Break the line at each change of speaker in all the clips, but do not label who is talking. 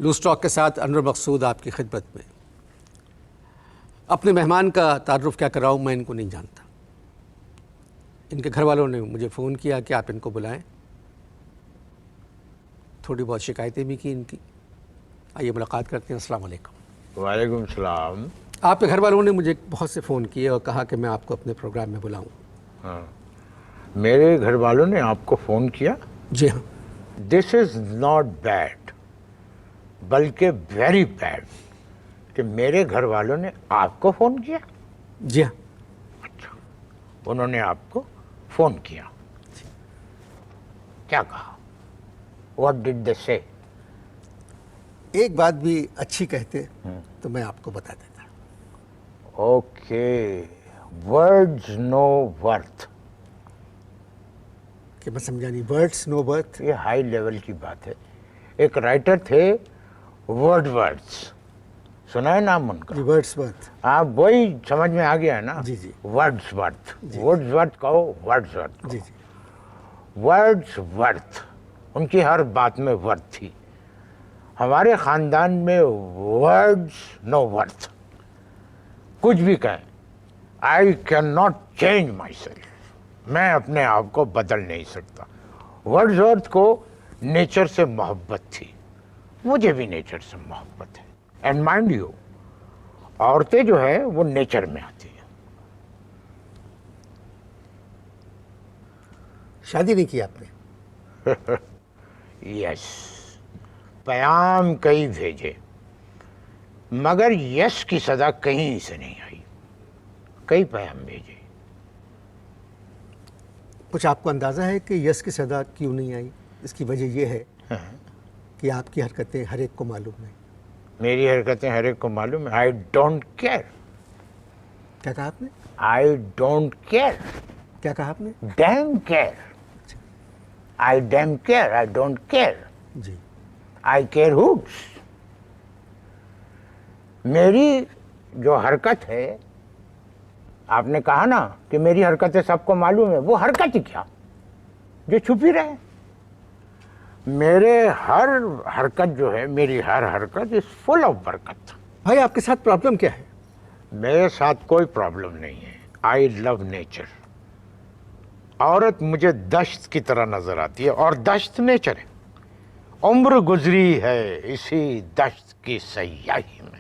Loose talk کے ساتھ انور مقصود آپ کی خدمت میں. اپنے مہمان کا تعارف کیا کراؤں، میں ان کو نہیں جانتا. ان کے گھر والوں نے مجھے فون کیا کہ آپ ان کو بلائیں. تھوڑی بہت شکایتیں بھی کی ان کی. آئیے ملاقات کرتے ہیں. السلام علیکم.
وعلیکم السلام.
آپ کے گھر والوں نے مجھے بہت سے فون کیے اور کہا کہ میں آپ کو اپنے پروگرام میں بلاؤں.
ہاں، میرے گھر والوں نے آپ کو فون کیا؟
جی ہاں.
دس از ناٹ بیڈ، بلکہ ویری بیڈ کہ میرے گھر والوں نے آپ کو فون کیا.
جی ہاں.
اچھا، انہوں نے آپ کو فون کیا، کیا کہا؟ واٹ ڈڈ دے سے؟
ایک بات بھی اچھی کہتے تو میں آپ کو بتا دیتا.
اوکے، ورڈز نو ورتھ.
کہ میں سمجھا نہیں. ورڈس نو برتھ.
یہ ہائی لیول کی بات ہے. ایک رائٹر تھے ورڈ ورڈز، سنا ہے نام ان کا؟
جی، ورڈس برتھ.
آپ وہی سمجھ میں آ گیا ہے نا.
جی جی
ورڈز ورتھ، ورڈز ورتھ کہو، ورڈز ورتھ
جی
کہو.
جی.
ورڈز ورتھ، ان کی ہر بات میں ورتھ تھی. ہمارے خاندان میں ورڈز نو ورتھ. کچھ بھی کہیں، I can not change my self. میں اپنے آپ کو بدل نہیں سکتا. ورڈز ورتھ کو نیچر سے محبت تھی، مجھے بھی نیچر سے محبت ہے. اینڈ مائنڈ یو، عورتیں جو ہے وہ نیچر میں آتی ہیں.
شادی نہیں کی آپ نے؟
یس، پیام کئی بھیجے مگر یس کی صدا کہیں سے نہیں آئی. کئی پیام بھیجے.
کچھ آپ کو اندازہ ہے کہ یس کی صدا کیوں نہیں آئی؟ اس کی وجہ یہ ہے کہ آپ کی حرکتیں ہر ایک کو معلوم ہیں.
میری حرکتیں ہر ایک کو معلوم ہے. I don't care.
کیا کہا آپ نے؟
I don't care.
کیا کہا آپ نے؟
Damn care. I damn care. I don't care.
جی.
I care hoots. میری جو حرکت ہے، آپ نے کہا نا کہ میری حرکتیں سب کو معلوم ہے. وہ حرکت ہی کیا جو چھپی رہے. میرے ہر حرکت جو ہے، میری ہر حرکت از فل آف برکت.
بھائی آپ کے ساتھ پرابلم کیا ہے؟
میرے ساتھ کوئی پرابلم نہیں ہے. آئی لو نیچر. عورت مجھے دشت کی طرح نظر آتی ہے اور دشت نیچر ہے. عمر گزری ہے اسی دشت کی سیاہی میں.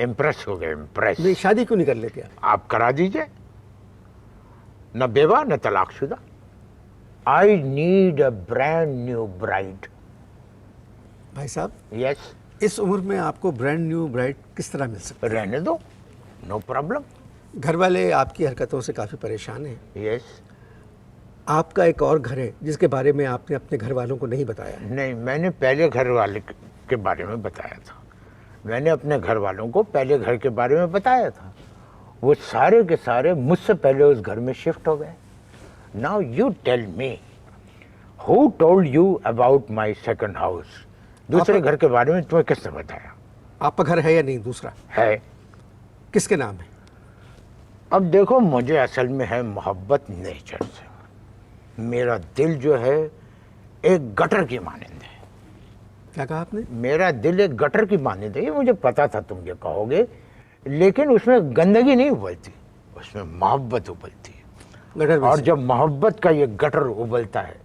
امپریس ہو گئے. امپریس.
نہیں، شادی کیوں نہیں کر لیتے آپ؟
آپ کرا دیجئے. نہ بیوہ نہ طلاق شدہ. I need a brand new bride.
بھائی صاحب،
یس.
اس عمر میں آپ کو برانڈ نیو برائڈ کس طرح مل سکتی ہے؟
رہنے دو، نو پرابلم.
گھر والے آپ کی حرکتوں سے کافی پریشان ہیں.
یس.
آپ کا ایک اور گھر ہے جس کے بارے میں آپ نے اپنے گھر والوں کو نہیں بتایا ہے.
نہیں، میں نے پہلے گھر والے کے بارے میں بتایا تھا. میں نے اپنے گھر والوں کو پہلے گھر کے بارے میں بتایا تھا. وہ سارے کے سارے مجھ سے پہلے اس گھر میں شفٹ ہو گئے. Now you tell me, who told you about my second house? دوسرے گھر کے بارے میں تمہیں کس نے بتایا؟
آپ کا گھر ہے یا نہیں دوسرا؟
ہے.
کس کے نام ہے؟
اب دیکھو، مجھے اصل میں ہے محبت نیچر سے. میرا دل جو ہے ایک گٹر کی مانند ہے.
کیا کہا آپ نے؟
میرا دل ایک گٹر کی مانند ہے. یہ مجھے پتا تھا تم یہ کہو گے، لیکن اس میں گندگی نہیں ابلتی، اس میں محبت ابلتی ہے. اور جب محبت کا یہ گٹر ابلتا ہے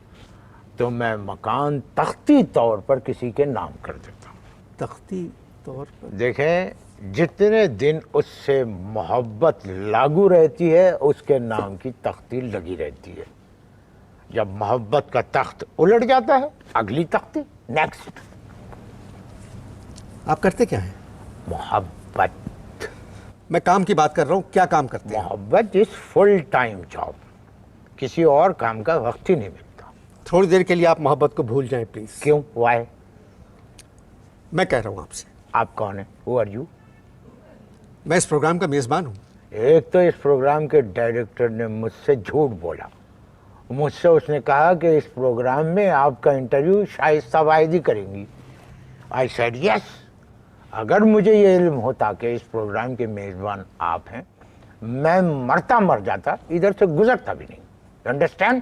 تو میں مکان تختی طور پر کسی کے نام کر دیتا ہوں.
تختی طور پر؟
دیکھیں، جتنے دن اس سے محبت لاگو رہتی ہے اس کے نام کی تختی لگی رہتی ہے. جب محبت کا تخت الٹ جاتا ہے، اگلی تختی، نیکسٹ.
آپ کرتے کیا ہیں؟
محبت.
میں کام کی بات کر رہا ہوں. کیا کام کرتے ہیں؟
محبت از فل ٹائم جاب. کسی اور کام کا وقت ہی نہیں ملتا.
تھوڑی دیر کے لیے آپ محبت کو بھول جائیں پلیز.
کیوں؟ وائی؟
میں کہہ رہا ہوں آپ سے.
آپ کون ہیں؟ Who are you?
میں اس پروگرام کا میزبان ہوں.
ایک تو اس پروگرام کے ڈائریکٹر نے مجھ سے جھوٹ بولا. مجھ سے اس نے کہا کہ اس پروگرام میں آپ کا انٹرویو شائستہ واحدی کریں گی. I said yes. اگر مجھے یہ علم ہوتا کہ اس پروگرام کے میزبان آپ ہیں، میں مرتا مر جاتا، ادھر سے گزرتا بھی نہیں. انڈرسٹینڈ؟